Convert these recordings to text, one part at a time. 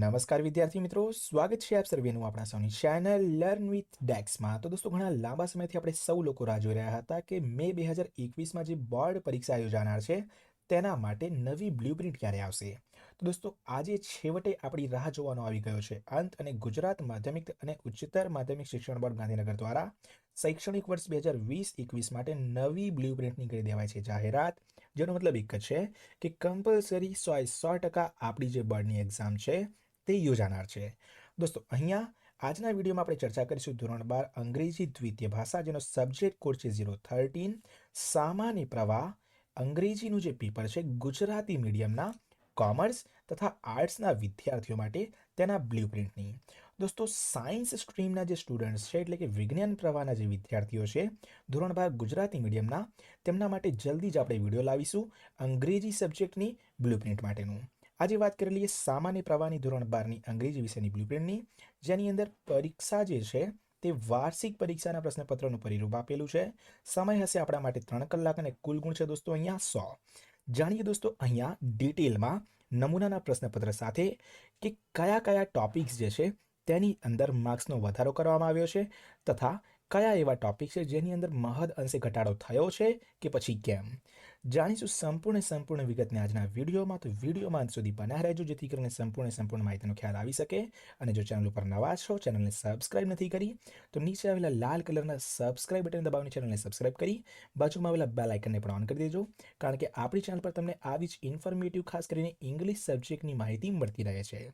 નમસ્કાર વિદ્યાર્થી મિત્રો, સ્વાગત છે આપ સર્વેનું આપણા સૌની ચેનલ લર્ન વિથ ડેક્સમાં। તો દોસ્તો, ઘણા લાંબા સમયથી આપણે સૌ લોકો રાહ જોઈ રહ્યા હતા કે મે 2021માં જે બોર્ડ પરીક્ષા યોજાનાર છે તેના માટે નવી બ્લુપ્રિન્ટ ક્યારે આવશે। તો દોસ્તો, આજે છેવટે આપણી રાહ જોવાનો આવી ગયો છે અંત, અને ગુજરાત માધ્યમિક અને ઉચ્ચતર માધ્યમિક શિક્ષણ બોર્ડ ગાંધીનગર દ્વારા શૈક્ષણિક વર્ષ 2020-21 માટે નવી બ્લુપ્રિન્ટની કરી દેવાય છે જાહેરાત। જેનો મતલબ એક જ છે કે કમ્પલસરી 100% આપણી જે બોર્ડની એક્ઝામ છે તે યોજાનાર છે। દોસ્તો, અહીંયા આજના વિડીયોમાં આપણે ચર્ચા કરીશું ધોરણ 12 અંગ્રેજી દ્વિતીય ભાષા, જેનો સબ્જેક્ટ કોડ છે 013, સામાન્ય પ્રવાહ અંગ્રેજીનું જે પેપર છે ગુજરાતી મીડિયમના કોમર્સ તથા આર્ટ્સના વિદ્યાર્થીઓ માટે તેના બ્લુપ્રિન્ટની। દોસ્તો, સાયન્સ સ્ટ્રીમના જે સ્ટુડન્ટ્સ છે, એટલે કે વિજ્ઞાન પ્રવાહના જે વિદ્યાર્થીઓ છે ધોરણ 12 ગુજરાતી મીડિયમના, તેમના માટે જલ્દી જ આપણે વિડીયો લાવીશું અંગ્રેજી સબ્જેક્ટની બ્લુપ્રિન્ટ માટેનું। આજે વાત કરી લઈએ સામાન્ય પ્રવાહની ધોરણ 12ની અંગ્રેજી વિષયની બ્લુપ્રિન્ટની, જેની અંદર પરીક્ષા જે છે તે વાર્ષિક પરીક્ષાના પ્રશ્નપત્રનું પરિરૂપ આપેલું છે। સમય હશે આપણા માટે 3 કલાક અને કુલ ગુણ છે દોસ્તો અહીંયા 100। જાણીએ દોસ્તો અહીંયા ડિટેલમાં નમૂનાના પ્રશ્નપત્ર સાથે કે કયા કયા ટોપિક્સ જે છે તેની અંદર માર્ક્સનો વધારો કરવામાં આવ્યો છે તથા કયા એવા ટોપિક છે જેની અંદર મહદ અંશે ઘટાડો થયો છે કે પછી કેમ, જાણીશું સંપૂર્ણ વિગતને આજના વિડીયોમાં। તો વિડીયોમાં અંત સુધી બન્યા રહેજો, જેથી કરીને સંપૂર્ણ માહિતીનો ખ્યાલ આવી શકે। અને જો ચેનલ ઉપર નવા છો, ચેનલને સબસ્ક્રાઇબ નથી કરી, તો નીચે આવેલા લાલ કલરના સબસ્ક્રાઇબ બટન દબાવીને ચેનલને સબસ્ક્રાઇબ કરી બાજુમાં આવેલા બેલ આઇકનને પણ ઓન કરી દેજો, કારણ કે આપણી ચેનલ પર તમને આવી જ ઇન્ફોર્મેટિવ, ખાસ કરીને ઇંગ્લિશ સબ્જેક્ટની માહિતી મળતી રહે છે।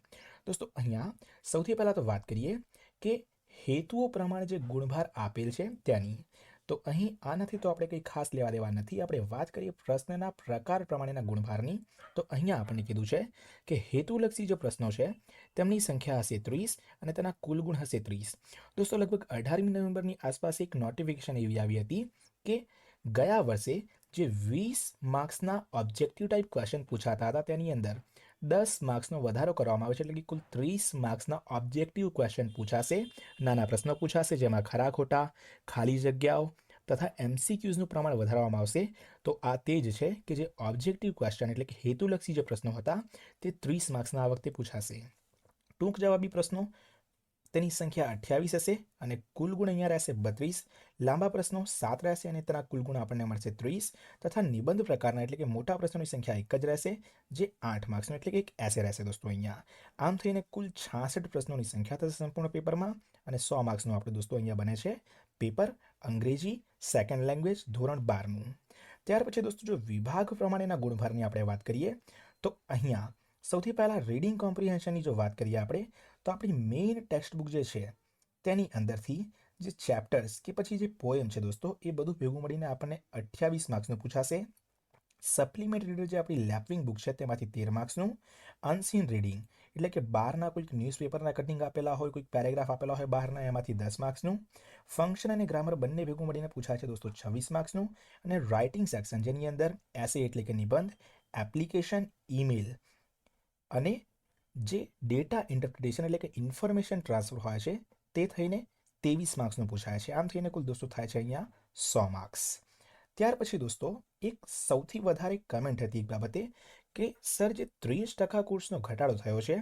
દોસ્તો, અહીંયા સૌથી પહેલાં તો વાત કરીએ કે હેતુઓ પ્રમાણે જે ગુણભાર આપેલ છે તેની। તો અહીં આનાથી તો આપણે કંઈ ખાસ લેવા દેવા નથી। આપણે વાત કરીએ પ્રશ્નના પ્રકાર પ્રમાણેના ગુણભારની, તો અહીંયા આપણને કીધું છે કે હેતુલક્ષી જે પ્રશ્નો છે તેમની સંખ્યા હશે 30 અને તેના કુલ ગુણ હશે 30। દોસ્તો, લગભગ 18મી નવેમ્બરની આસપાસ એક નોટિફિકેશન એવી આવી હતી કે ગયા વર્ષે જે 20 માર્ક્સના ઓબ્જેક્ટિવ ટાઈપ ક્વેશ્ચન પૂછાતા હતા તેની અંદર 10 માર્ક્સનો વધારો કરવામાં આવે છે, એટલે કે કુલ 30 માર્ક્સના ઓબ્જેક્ટિવ ક્વેશ્ચન પૂછાશે, નાના પ્રશ્નો પૂછાશે, જેમાં ખરા ખોટા, ખાલી જગ્યાઓ તથા MCQઝનું પ્રમાણ વધારવામાં આવશે। તો આ તે જ છે કે જે ઓબ્જેક્ટિવ ક્વેશ્ચન એટલે કે હેતુલક્ષી જે પ્રશ્નો હતા તે 30 માર્ક્સના આ વખતે પૂછાશે। ટૂંક જવાબી પ્રશ્નો તેની સંખ્યા 28 હશે અને કુલ ગુણ અહીંયા રહેશે 32। લાંબા પ્રશ્નો 7 રહેશે અને તેના કુલ ગુણ આપણને મળશે 30, તથા નિબંધ પ્રકારના એટલે કે મોટા પ્રશ્નોની સંખ્યા એક જ રહેશે, જે 8 માર્ક્સનો એટલે કે એક એસે રહેશે દોસ્તો અહીંયા। આમ થઈને કુલ 66 પ્રશ્નોની સંખ્યા થશે સંપૂર્ણ પેપરમાં, અને 100 માર્ક્સનું આપણે દોસ્તો અહીંયા બને છે પેપર અંગ્રેજી સેકન્ડ લેંગ્વેજ ધોરણ 12નું। ત્યાર પછી દોસ્તો, જો વિભાગ પ્રમાણેના ગુણભારની આપણે વાત કરીએ, તો અહીંયા સૌથી પહેલાં રીડિંગ કોમ્પ્રિહેન્શનની જો વાત કરીએ આપણે, તો આપણી મેઇન ટેક્સ્ટ બુક જે છે તેની અંદરથી જે ચેપ્ટર્સ કે પછી જે પોએમ છે દોસ્તો, એ બધું ભેગું મળીને આપણને 28 માર્ક્સનું પૂછાશે। સપ્લિમેન્ટ રીડર જે આપણી લેપવિંગ બુક છે તેમાંથી 13 માર્ક્સનું, અનસીન રીડિંગ એટલે કે બહારના કોઈક ન્યૂઝપેપરના કટિંગ આપેલા હોય, કોઈક પેરેગ્રાફ આપેલા હોય બહારના, એમાંથી 10 માર્ક્સનું, ફંક્શન અને ગ્રામર બંને ભેગું મળીને પૂછાય છે દોસ્તો 26 માર્ક્સનું, અને રાઇટિંગ સેક્શન જેની અંદર એસે એટલે કે નિબંધ, એપ્લિકેશન, ઈમેલ અને જે ડેટા ઇન્ટરપ્રિટેશન એટલે કે ઇન્ફોર્મેશન ટ્રાન્સફર હોય છે તે થઈને 23 માર્ક્સનું પૂછાય છે। આમ થઈને કુલ દોસ્તો થાય છે અહીંયા 100 માર્ક્સ। ત્યાર પછી દોસ્તો, એક સૌથી વધારે કમેન્ટ હતી એક બાબતે કે સર, જે 30% કોર્સનો ઘટાડો થયો છે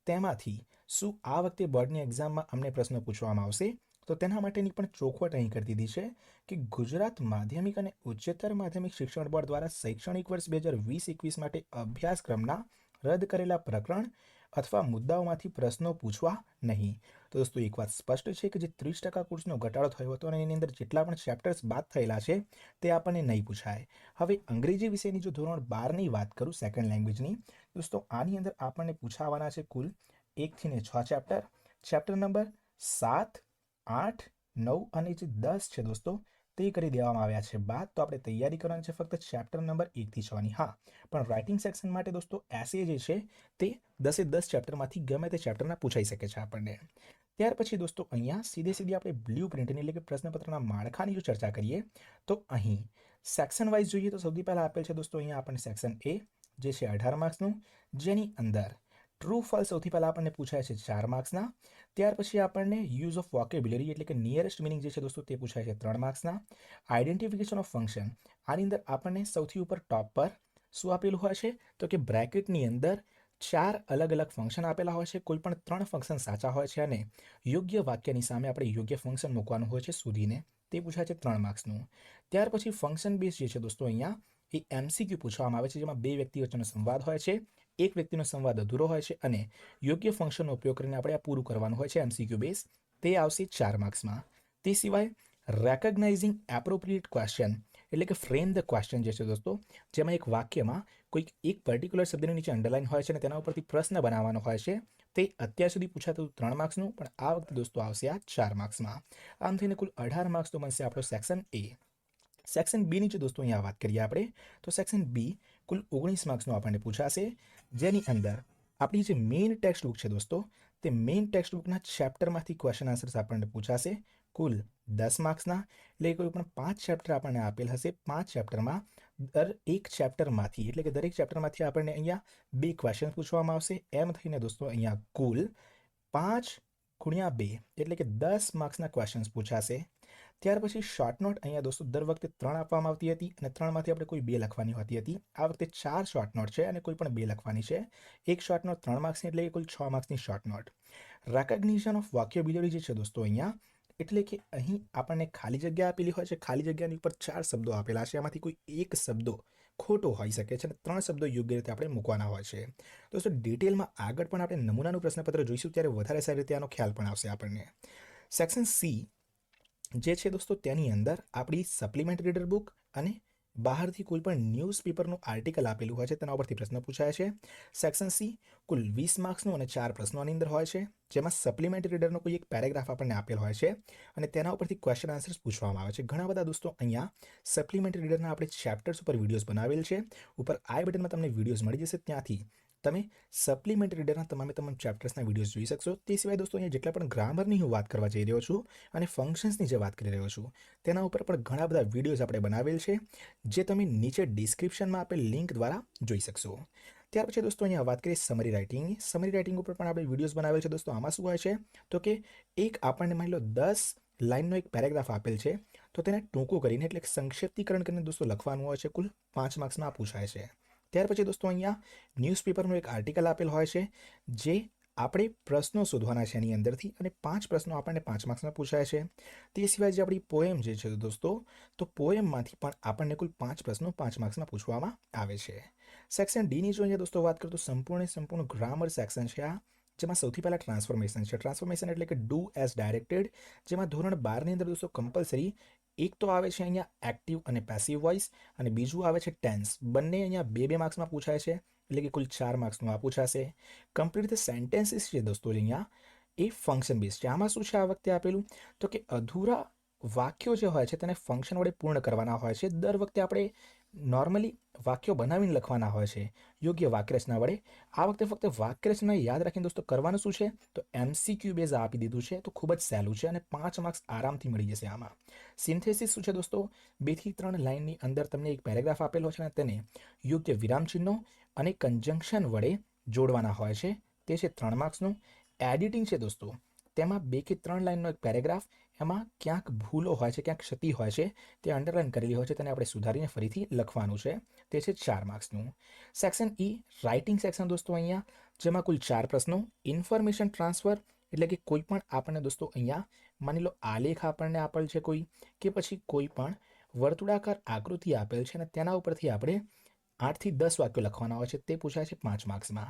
તેમાંથી શું આ વખતે બોર્ડની એક્ઝામમાં અમને પ્રશ્નો પૂછવામાં આવશે? તો તેના માટેની પણ ચોખવટ અહીં કરી દીધી છે કે ગુજરાત માધ્યમિક અને ઉચ્ચતર માધ્યમિક શિક્ષણ બોર્ડ દ્વારા શૈક્ષણિક વર્ષ 2020-21 માટે અભ્યાસક્રમના રદ કરેલા પ્રકરણ અથવા મુદ્દાઓમાંથી પ્રશ્નો પૂછવા નહીં। તો દોસ્તો, એક વાત સ્પષ્ટ છે કે જે 30% કોર્સનો ઘટાડો થયો હતો અને એની અંદર જેટલા પણ ચેપ્ટર્સ બાદ થયેલા છે તે આપણને નહીં પૂછાય। હવે અંગ્રેજી વિષયની જો ધોરણ 12ની વાત કરું સેકન્ડ લેંગ્વેજની, દોસ્તો આની અંદર આપણને પૂછાવાના છે કુલ 1 થી 6 ચેપ્ટર, ચેપ્ટર નંબર 7, 8, 9 અને જે 10 છે દોસ્તો તે કરી દેવામાં આવ્યા છે બાદ। તો આપણે તૈયારી કરવાની છે ફક્ત ચેપ્ટર નંબર 1 થી 6ની। હા, પણ રાઇટિંગ સેક્શન માટે દોસ્તો એસે જે છે તે 10 ચેપ્ટરમાંથી ગમે તે ચેપ્ટરના પૂછાઈ શકે છે આપણને। ત્યાર પછી દોસ્તો અહીંયા સીધી આપણે બ્લુ પ્રિન્ટની એટલે કે પ્રશ્નપત્રના માળખાની જો ચર્ચા કરીએ, તો અહીં સેક્શન વાઇઝ જોઈએ તો સૌથી પહેલાં આપેલ છે દોસ્તો અહીંયા આપણને સેક્શન એ જે છે 18 માર્ક્સનું, જેની અંદર ટ્રુ ફોલ્સ સૌથી પહેલાં આપણને પૂછાય છે 4 માર્ક્સના। ત્યાર પછી આપણને યુઝ ઓફ વોકેબ્યુલરી એટલે કે નિયરેસ્ટ મિનિંગ જે છે દોસ્તો તે પૂછાય છે 3 માર્ક્સના। આઈડેન્ટિફિકેશન ઓફ ફંક્શન, આની અંદર આપણને સૌથી ઉપર ટોપ પર શું આપેલું હોય છે તો કે બ્રેકેટની અંદર ચાર અલગ અલગ ફંક્શન આપેલા હોય છે, કોઈ પણ 3 ફંક્શન સાચા હોય છે અને યોગ્ય વાક્યની સામે આપણે યોગ્ય ફંક્શન મૂકવાનું હોય છે શોધીને. તે પૂછાય છે 3 માર્ક્સનું. ત્યાર પછી ફંક્શન બેઝ જે છે દોસ્તો અહીંયા એ એમસીક્યુ પૂછવામાં આવે છે, જેમાં બે વ્યક્તિ વચ્ચેનો સંવાદ હોય છે, એક વ્યક્તિનો સંવાદ અધૂરો હોય છે અને યોગ્ય ફંક્શનનો ઉપયોગ કરીને આપણે આ પૂરું કરવાનું હોય છે એમસીક્યુ બેઝ. તે આવશે 4 માર્ક્સમાં. તે સિવાય રેકગ્નાઇઝિંગ એપ્રોપ્રિએટ ક્વેશ્ચન એટલે કે ફ્રેમ ધ ક્વેશ્ચન જે છે દોસ્તો, જેમાં એક વાક્યમાં કોઈક એક પર્ટિક્યુલર શબ્દની નીચે અંડરલાઇન હોય છે અને તેના ઉપરથી પ્રશ્ન બનાવવાનો હોય છે. તે અત્યાર સુધી પૂછાતું 3 માર્ક્સનું, પણ આ વખતે દોસ્તો આવશે આ 4 માર્ક્સમાં. આમ થઈને કુલ 18 માર્ક્સનું બનશે આપણો સેક્શન એ. સેક્શન બી ની જો દોસ્તો અહીંયા વાત કરીએ આપણે, તો સેક્શન બી કુલ 19 માર્ક્સનું આપણને પૂછાશે, જેની અંદર આપણી જે મેઇન ટેક્સ્ટ બુક છે દોસ્તો, તે મેઇન ટેક્સ્ટ બુકના ચેપ્ટરમાંથી ક્વેશ્ચન આન્સર્સ આપણને પૂછાશે. કુલ 10 માર્ક્સના, એટલે કોઈ પણ 5 ચેપ્ટર આપણને આપેલ હશે. 5 ચેપ્ટરમાં એક ચેપ્ટરમાંથી એટલે કે દરેક ચેપ્ટરમાંથી આપણને અહીંયા 2 ક્વેશ્ચન પૂછવામાં આવશે. એમ થઈને દોસ્તો અહીંયા કુલ 5 ગુણ્યા 2 એટલે કે 10 માર્ક્સના ક્વેશ્ચન્સ પૂછાશે. ત્યાર પછી શોર્ટ નોટ અહીંયા દોસ્તો દર વખતે 3 આપવામાં આવતી હતી અને 3માંથી આપણે કોઈ 2 લખવાની હોતી હતી. આ વખતે 4 શોર્ટ નોટ છે અને કોઈ પણ 2 લખવાની છે. એક શોર્ટ નોટ 3 માર્ક્સની એટલે કુલ 6 માર્ક્સની short note. Recognition of vocabulary જે છે દોસ્તો અહીંયા, એટલે કે અહીં આપણને ખાલી જગ્યા આપેલી હોય છે. ખાલી જગ્યાની ઉપર 4 શબ્દો આપેલા છે, એમાંથી કોઈ એક શબ્દો ખોટો હોઈ શકે છે અને 3 શબ્દો યોગ્ય રીતે આપણે મૂકવાના હોય છે. દોસ્તો ડિટેલમાં આગળ પણ આપણે નમૂનાનું પ્રશ્નપત્ર જોઈશું ત્યારે વધારે સારી રીતે આનો ખ્યાલ પણ આવશે આપણને. સેક્શન સી જે છે દોસ્તો, તેની અંદર આપણી સપ્લિમેન્ટ રીડર બુક અને બહારથી કોઈ પણ ન્યૂઝપેપરનું આર્ટિકલ આપેલું હોય છે, તેના ઉપરથી પ્રશ્ન પૂછાય છે. સેક્શન સી કુલ 20 માર્ક્સનું અને 4 પ્રશ્નો આની અંદર હોય છે, જેમાં સપ્લિમેન્ટ રીડરનો કોઈ એક પેરેગ્રાફ આપણને આપેલ હોય છે અને તેના ઉપરથી ક્વેશ્ચન આન્સર્સ પૂછવામાં આવે છે. ઘણા બધા દોસ્તો અહીંયા સપ્લિમેન્ટ રીડરના આપણે ચેપ્ટર્સ ઉપર વિડીયોઝ બનાવેલ છે. ઉપર આઈ બટનમાં તમને વિડીયોઝ મળી જશે, ત્યાંથી તમે સપ્લિમેન્ટ રીડરના તમામ ચેપ્ટર્સના વિડીયોઝ જોઈ શકશો. તે સિવાય દોસ્તો અહીંયા જેટલા પણ ગ્રામરની હું વાત કરવા જઈ રહ્યો છું અને ફંક્શન્સની જે વાત કરી રહ્યો છું, તેના ઉપર પણ ઘણા બધા વિડીયોઝ આપણે બનાવેલ છે, જે તમે નીચે ડિસ્ક્રિપ્શનમાં આપેલ લિંક દ્વારા જોઈ શકશો. ત્યાર પછી દોસ્તો અહીંયા વાત કરીએ સમરી રાઇટિંગની. સમરી રાઇટિંગ ઉપર પણ આપણે વિડીયોઝ બનાવેલ છે દોસ્તો. આમાં શું હોય છે તો કે એક આપણને માની લો 10 લાઇનનો એક પેરેગ્રાફ આપેલ છે, તો તેને ટૂંકું કરીને એટલે સંક્ષિપ્તીકરણ કરીને દોસ્તો લખવાનું હોય છે. કુલ 5 માર્ક્સમાં પૂછાય છે. ત્યાર પછી દોસ્તો અહીંયા ન્યૂઝપેપરનું એક આર્ટિકલ આપેલ હોય છે, જે આપણે પ્રશ્નો શોધવાના છે એની અંદરથી અને 5 પ્રશ્નો આપણને 5 માર્ક્સમાં પૂછાય છે. તે સિવાય જે આપણી પોએમ જે છે દોસ્તો, તો પોએમમાંથી પણ આપણને કુલ 5 પ્રશ્નો 5 માર્ક્સમાં પૂછવામાં આવે છે. સેક્શન ડીની જો અહીંયા દોસ્તો વાત કરું તો સંપૂર્ણ ગ્રામર સેક્શન છે આ, જેમાં સૌથી પહેલાં ટ્રાન્સફોર્મેશન છે. ટ્રાન્સફોર્મેશન એટલે કે ડુ એઝ ડાયરેક્ટેડ, જેમાં ધોરણ 12ની અંદર દોસ્તો કમ્પલસરી એક તો આવે છે અહીંયા એક્ટિવ અને પેસિવ વોઇસ અને બીજું આવે છે ટેન્સ. બંને અહીંયા 2-2 માર્ક્સમાં પૂછાય છે, એટલે કે કુલ 4 માર્ક્સનું આ પૂછાશે. કમ્પ્લીટ ધ સેન્ટેન્સીસ છે દોસ્તો અહીંયા એ ફંક્શન બેઝ છે. આમાં શું છે આ વખતે આપેલું તો કે અધૂરા વાક્યો જે હોય છે તેને ફંક્શન વડે પૂર્ણ કરવાના હોય છે. દર વખતે આપણે નોર્મલી વાક્યો બનાવીને લખવાના હોય છે યોગ્ય વાક્યરચના વડે. આ વખતે ફક્ત વાક્યરચના યાદ રાખીને દોસ્તો કરવાનું શું છે તો એમસીક્યુ બેઝ આપી દીધું છે, તો ખૂબ જ સહેલું છે અને 5 માર્ક્સ આરામથી મળી જશે આમાં. સિન્થેસિસ શું છે દોસ્તો, 2 થી 3 લાઇનની અંદર તમને એક પેરેગ્રાફ આપેલો છે અને તેને યોગ્ય વિરામચિહ્નો અને કંજંક્શન વડે જોડવાના હોય છે. તે છે 3 માર્ક્સનું. એડિટિંગ છે દોસ્તો, તેમાં 2 કે 3 લાઇનનો એક પેરેગ્રાફ, એમાં ક્યાંક ભૂલો હોય છે, ક્યાંક ક્ષતિ હોય છે, તે અંડરલાઇન કરેલી હોય છે, તેને આપણે સુધારીને ફરીથી લખવાનું છે. તે છે 4 માર્ક્સનું. સેક્શન ઈ રાઇટિંગ સેક્શન દોસ્તો અહીંયા, જેમાં કુલ 4 પ્રશ્નો. ઇન્ફોર્મેશન ટ્રાન્સફર એટલે કે કોઈ પણ આપણને દોસ્તો અહીંયા માની લો આલેખ આપણને આપેલ છે કોઈ, કે પછી કોઈ પણ વર્તુળાકાર આકૃતિ આપેલ છે અને તેના ઉપરથી આપણે 8 થી 10 વાક્યો લખવાના હોય છે. તે પૂછાય છે 5 માર્ક્સમાં.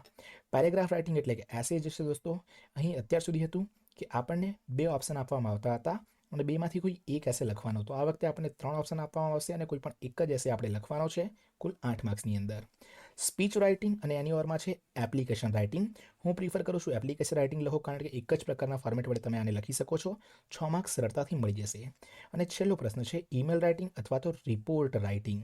પેરેગ્રાફ રાઇટિંગ એટલે કે એસે જે છે દોસ્તો, અહીં અત્યાર સુધી હતું કે આપણને 2 ઓપ્શન આપવામાં આવતા હતા અને 2માંથી કોઈ એક એસે લખવાનો હતો. આ વખતે આપણને 3 ઓપ્શન આપવામાં આવશે અને કોઈ પણ એક જ એસે આપણે લખવાનો છે કુલ 8 માર્ક્સની અંદર. સ્પીચ રાઇટિંગ અને એની ઓરમાં છે એપ્લિકેશન રાઇટિંગ. હું પ્રિફર કરું છું એપ્લિકેશન રાઇટિંગ લખો, કારણ કે એક જ પ્રકારના ફોર્મેટ વડે તમે આને લખી શકો છો. 6 માર્ક્સ સરળતાથી મળી જશે. અને છેલ્લો પ્રશ્ન છે ઈમેલ રાઇટિંગ અથવા તો રિપોર્ટ રાઇટિંગ.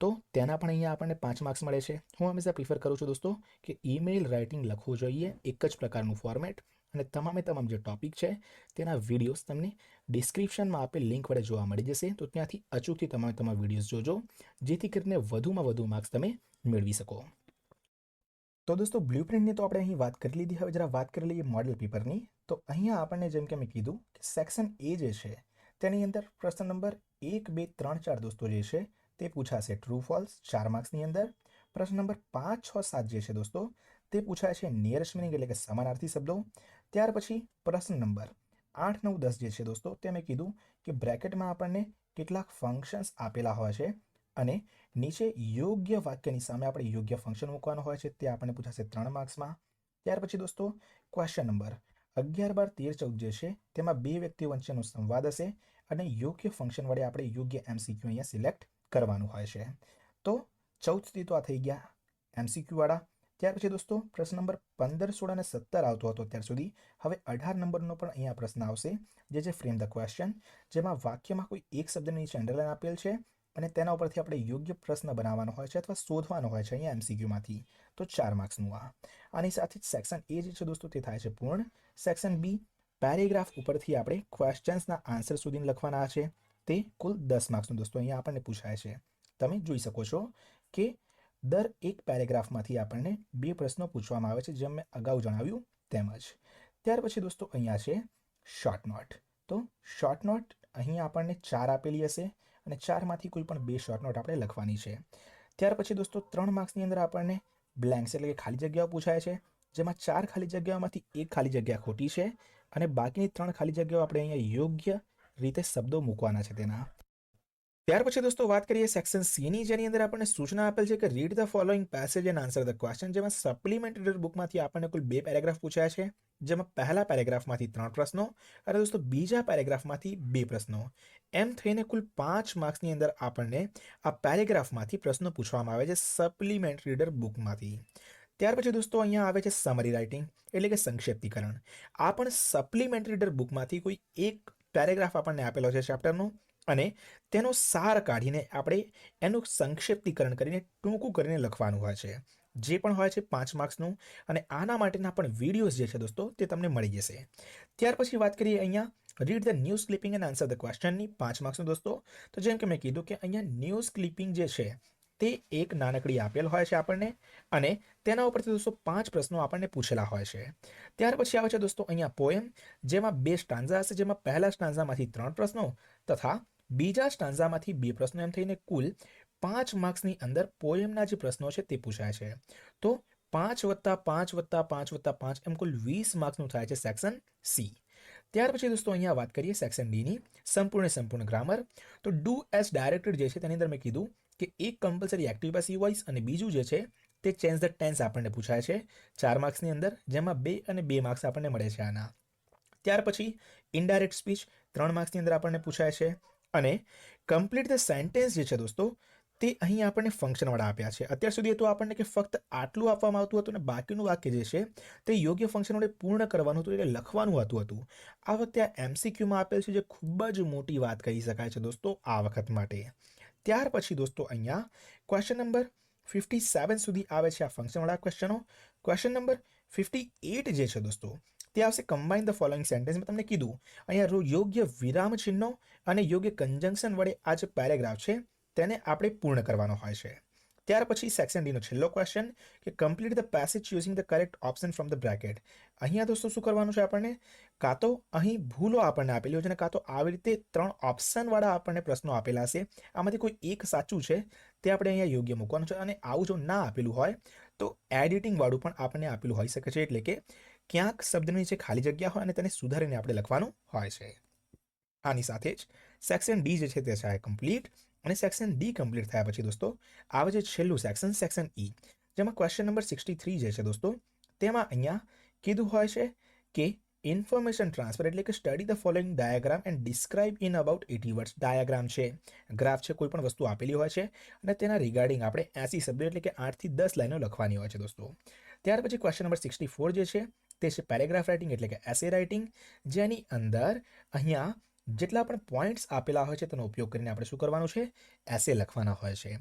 તો તેના પણ અહીંયા આપણને 5 માર્ક્સ મળે છે. હું હંમેશા પ્રિફર કરું છું દોસ્તો કે ઈમેલ રાઇટિંગ લખવું જોઈએ, એક જ પ્રકારનું ફોર્મેટ, અને તમામ જે ટોપિક છે તેના વિડીયોઝ તમને ડિસ્ક્રિપ્શનમાં આપેલ લિંક વડે જોવા મળી જશે. તો ત્યાંથી અચૂકથી તમામ વિડીયોઝ જોજો, જેથી કરીને વધુમાં વધુ માર્ક્સ તમે મેળવી શકો. તો દોસ્તો બ્લુપ્રિન્ટની તો આપણે અહીં વાત કરી લીધી. હવે જરા વાત કરી લઈએ મોડેલ પેપરની. તો અહીંયા આપણને જેમ કે મેં કીધું કે સેક્શન એ જે છે તેની અંદર પ્રશ્ન નંબર 1, 2, 3, 4 દોસ્તો જે છે તે પૂછાશે ટ્રુ ફોલ્સ 4 માર્ક્સની અંદર. પ્રશ્ન નંબર 5, 6, 7 જે છે દોસ્તો તે પૂછાય છે નિયરેસ્ટ મિનિંગ એટલે કે સમાનાર્થી શબ્દો. ત્યાર પછી પ્રશ્ન નંબર 8, 9, 10 જે છે દોસ્તો, તે મેં કીધું કે બ્રેકેટમાં આપણને કેટલાક ફંક્શન્સ આપેલા હોય છે અને નીચે યોગ્ય વાક્યની સામે આપણે યોગ્ય ફંક્શન મૂકવાનું હોય છે. તે આપણને પૂછાશે 3 માર્ક્સમાં. ત્યાર પછી દોસ્તો ક્વેશ્ચન નંબર 11, 12, 13, 14 જે છે તેમાં બે વ્યક્તિઓ વચ્ચેનો સંવાદ હશે અને યોગ્ય ફંક્શન વડે આપણે યોગ્ય MCQ અહીંયા સિલેક્ટ કરવાનું હોય છે. તો 14 સુધી તો આ થઈ ગયા MCQ વાળા. ત્યાર પછી દોસ્તો પ્રશ્ન નંબર 15, 16 અને 17 આવતો હતો ત્યાર સુધી. હવે 18 નંબરનો પણ અહીંયા પ્રશ્ન આવશે, જે છે ફ્રેમ ધ ક્વેશ્ચન, જેમાં વાક્યમાં કોઈ એક શબ્દની નીચે અંડરલાઈન આપેલ છે અને તેના ઉપરથી આપણે યોગ્ય પ્રશ્ન બનાવવાનો હોય છે અથવા શોધવાનો હોય છે અહીંયા MCQમાંથી. તો 4 માર્ક્સનું આ. આની સાથે જ સેક્શન એ જે છે દોસ્તો તે થાય છે પૂર્ણ. સેક્શન બી પેરેગ્રાફ ઉપરથી આપણે ક્વેશ્ચન્સના આન્સર સુધી લખવાના છે. તે કુલ 10 માર્ક્સનું દોસ્તો અહીંયા આપણને પૂછાય છે. તમે જોઈ શકો છો કે દર એક પેરેગ્રાફમાંથી આપણને 2 પ્રશ્નો પૂછવામાં આવે છે, જેમ મેં અગાઉ જણાવ્યું તેમજ. ત્યાર પછી દોસ્તો અહીંયા છે શોર્ટ નોટ. તો શોર્ટ નોટ અહીંયા આપણને 4 આપેલી હશે અને 4માંથી કોઈ પણ 2 શોર્ટ નોટ આપણે લખવાની છે. ત્યાર પછી દોસ્તો 3 માર્ક્સની અંદર આપણને બ્લેન્ક્સ એટલે કે ખાલી જગ્યાઓ પૂછાય છે, જેમાં 4 ખાલી જગ્યાઓમાંથી 1 ખાલી જગ્યા ખોટી છે અને બાકીની 3 ખાલી જગ્યાઓ આપણે અહીંયા યોગ્ય રીતે શબ્દો મૂકવાના છે તેના. ત્યાર પછી દોસ્તો વાત કરીએ સેક્શન સીની, જેની અંદર આપણને સૂચના આપેલ છે કે read the following passage and answer the question, જેમાં સપ્લિમેન્ટરી બુકમાંથી આપણને કુલ 2 પેરેગ્રાફ પૂછાય છે, જેમાં પહેલા પેરેગ્રાફમાંથી 3 પ્રશ્નો અને દોસ્તો બીજા પેરેગ્રાફમાંથી 2 પ્રશ્નો. એમ થઈને કુલ 5 માર્ક્સની અંદર આપણને આ પેરેગ્રાફમાંથી પ્રશ્નો પૂછવામાં આવે છે સપ્લિમેન્ટરી રીડર બુકમાંથી. ત્યાર પછી દોસ્તો અહીંયા આવે છે સમરી રાઇટિંગ એટલે કે સંક્ષેપ્તીકરણ. આ પણ સપ્લિમેન્ટરી રીડર બુકમાંથી કોઈ એક પેરેગ્રાફ આપણને આપેલો છે ચેપ્ટરનો અને તેનો સાર કાઢીને આપણે એનું સંક્ષેપ્તીકરણ કરીને ટૂંકું કરીને લખવાનું હોય છે, જે પણ હોય છે 5 માર્ક્સનું. અને આના માટેના પણ વિડીયોઝ જે છે દોસ્તો તે તમને મળી જશે. ત્યાર પછી વાત કરીએ અહીંયા read the news clipping and answer the ક્વેશ્ચનની 5 માર્ક્સનું દોસ્તો. તો જેમ કે મેં કીધું કે અહીંયા ન્યૂઝ ક્લિપિંગ જે છે તે એક નાનકડી આપેલ હોય છે આપણને અને તેના ઉપરથી દોસ્તો 5 પ્રશ્નો આપણને પૂછેલા હોય છે. ત્યાર પછી આવે છે દોસ્તો અહીંયા પોએમ, જેમાં 2 સ્ટાન્ઝા હશે, જેમાં પહેલા સ્ટાન્ઝામાંથી 3 પ્રશ્નો તથા બીજા સ્ટાન્ઝામાંથી 2 પ્રશ્નો, એમ થઈને કુલ 5 માર્ક્સની અંદર પોએમના જે પ્રશ્નો છે તે પૂછાય છે. તો 5 + 5 + 5 + 5 એમ કુલ 20 માર્ક્સનું થાય છે સેક્શન સી. ત્યાર પછી દોસ્તો અહીંયા વાત કરીએ સેક્શન ડીની સંપૂર્ણ ગ્રામર. તો ડુ એઝ ડાયરેક્ટેડ જે છે તેની અંદર મેં કીધું કે એક કમ્પલસરી એક્ટિવ પેસિવ વોઇસ અને બીજું જે છે તે ચેન્જ ધ ટેન્સ આપણને પૂછાય છે 4 માર્ક્સની અંદર, જેમાં 2 અને 2 માર્ક્સ આપણને મળે છે આના. ત્યાર પછી ઇનડાયરેક્ટ સ્પીચ 3 માર્ક્સની અંદર આપણને પૂછાય છે અને કમ્પ્લીટ ધ સેન્ટેન્સ જે છે દોસ્તો તે અહીં આપણને ફંક્શનવાળા આપ્યા છે. અત્યાર સુધી તો આપણને કે ફક્ત આટલું આપવામાં આવતું હતું અને બાકીનું વાક્ય જે છે તે યોગ્ય ફંક્શન વડે પૂર્ણ કરવાનું હતું, એટલે લખવાનું હતું. આ વખતે આ MCQમાં આપેલ છે, જે ખૂબ જ મોટી વાત કહી શકાય છે દોસ્તો આ વખત માટે. ત્યાર પછી દોસ્તો અહીંયા ક્વેશ્ચન નંબર 57 સુધી આવે છે આ ફંક્શનવાળા ક્વેશ્ચનો. ક્વેશ્ચન નંબર 58 જે છે દોસ્તો તે આવશે કમ્બાઇન ધ ફોલોઈંગ સેન્ટેન્સ. મેં તમને કીધું અહીંયા યોગ્ય વિરામ ચિહ્નો અને યોગ્ય કન્જંક્શન વડે આ જે પેરેગ્રાફ છે તેને આપણે પૂર્ણ કરવાનો હોય છે. ત્યાર પછી સેક્શન ડીનો છેલ્લો ક્વેશ્ચન કે complete the passage using the correct option from the bracket. અહીંયા દોસ્તો શું કરવાનું છે આપણને, કાં તો અહીં ભૂલો આપણને આપેલી હોય છે અને કાં તો આવી રીતે 3 ઓપ્શનવાળા આપણને પ્રશ્નો આપેલા હશે, આમાંથી કોઈ એક સાચું છે તે આપણે અહીંયા યોગ્ય મૂકવાનું છે. અને આવું જો ના આપેલું હોય તો એડિટિંગ વાળું પણ આપણને આપેલું હોઈ શકે છે, એટલે કે ક્યાંક શબ્દની નીચે ખાલી જગ્યા હોય અને તેને સુધારીને આપણે લખવાનું હોય છે. આની સાથે જ સેક્શન ડી જે છે તે છે કમ્પ્લીટ અને સેક્શન ડી કમ્પ્લીટ થયા પછી દોસ્તો આવે છે છેલ્લું સેક્શન, સેક્શન ઈ, જેમાં ક્વેશ્ચન નંબર 63 જે છે દોસ્તો તેમાં અહીંયા કીધું હોય છે કે ઇન્ફોર્મેશન ટ્રાન્સફર એટલે કે study the following diagram and describe in about 80 words. Diagram છે, ગ્રાફ છે, કોઈ પણ વસ્તુ આપેલી હોય છે અને તેના રિગાર્ડિંગ આપણે 80 શબ્દો એટલે કે 8 થી 10 લાઈનો લખવાની હોય છે દોસ્તો. ત્યાર પછી ક્વેશ્ચન નંબર 64 જે છે તે છે પેરેગ્રાફ રાઇટિંગ એટલે કે એસે રાઇટિંગ, જેની અંદર અહીંયા જેટલા પણ પોઈન્ટ્સ આપેલા હોય છે તેનો ઉપયોગ કરીને આપણે શું કરવાનું છે, એસે લખવાના હોય છે.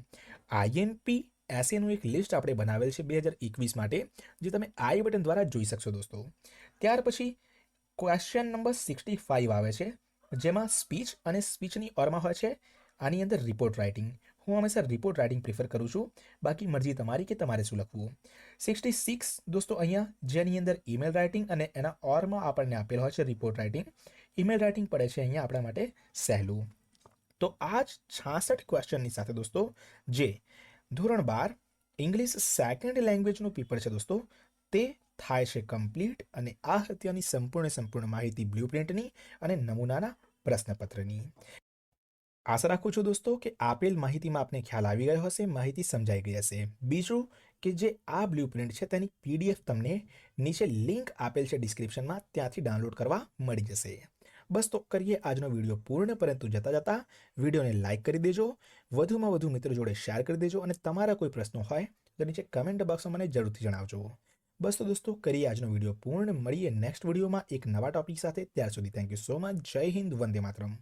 આઈએનપી એસેનું એક લિસ્ટ આપણે બનાવેલ છે 2021 માટે, જે તમે આઈ બટન દ્વારા જોઈ શકશો દોસ્તો. ત્યાર પછી ક્વેશ્ચન નંબર 65 આવે છે, જેમાં સ્પીચ અને સ્પીચની ઓરમાં હોય છે આની અંદર રિપોર્ટ રાઇટિંગ. હું હંમેશા રિપોર્ટ રાઇટિંગ પ્રિફર કરું છું, બાકી મરજી તમારી કે તમારે શું લખવું. 66 દોસ્તો અહીંયા જેની અંદર ઈમેલ રાઇટિંગ અને એના ઓરમાં આપણને આપેલ હોય છે રિપોર્ટ રાઇટિંગ. ઈમેલ રાઇટિંગ પડે છે અહીંયા આપણા માટે સહેલું. તો આ જ 66 ક્વેશ્ચનની સાથે દોસ્તો જે ધોરણ 12 ઇંગ્લિશ સેકન્ડ લેંગ્વેજનું પેપર છે દોસ્તો તે થાય છે કમ્પ્લીટ અને આ હતી આની સંપૂર્ણ માહિતી બ્લુપ્રિન્ટની અને નમૂનાના પ્રશ્નપત્રની. આશા રાખું છું દોસ્તો કે આપેલ માહિતીમાં આપને ખ્યાલ આવી ગયો હશે, માહિતી સમજાઈ ગઈ હશે. બીજું કે જે આ બ્લુપ્રિન્ટ છે તેની PDF તમને નીચે લિંક આપેલ છે ડિસ્ક્રિપ્શનમાં, ત્યાંથી ડાઉનલોડ કરવા મળી જશે. બસ તો કરીએ આજનો વિડીયો પૂર્ણ, પરંતુ જતા વિડીયોને લાઇક કરી દેજો, વધુમાં વધુ મિત્રો જોડે શેર કરી દેજો અને તમારા કોઈ પ્રશ્નો હોય તો નીચે કમેન્ટ બોક્સમાં મને જરૂરથી જણાવજો. બસ તો દોસ્તો કરીએ આજનો વિડીયો પૂર્ણ. મળીએ નેક્સ્ટ વિડીયોમાં એક નવા ટોપિક સાથે. ત્યાર સુધી થેન્ક યુ સો મચ. જય હિન્દ, વંદે માતરમ.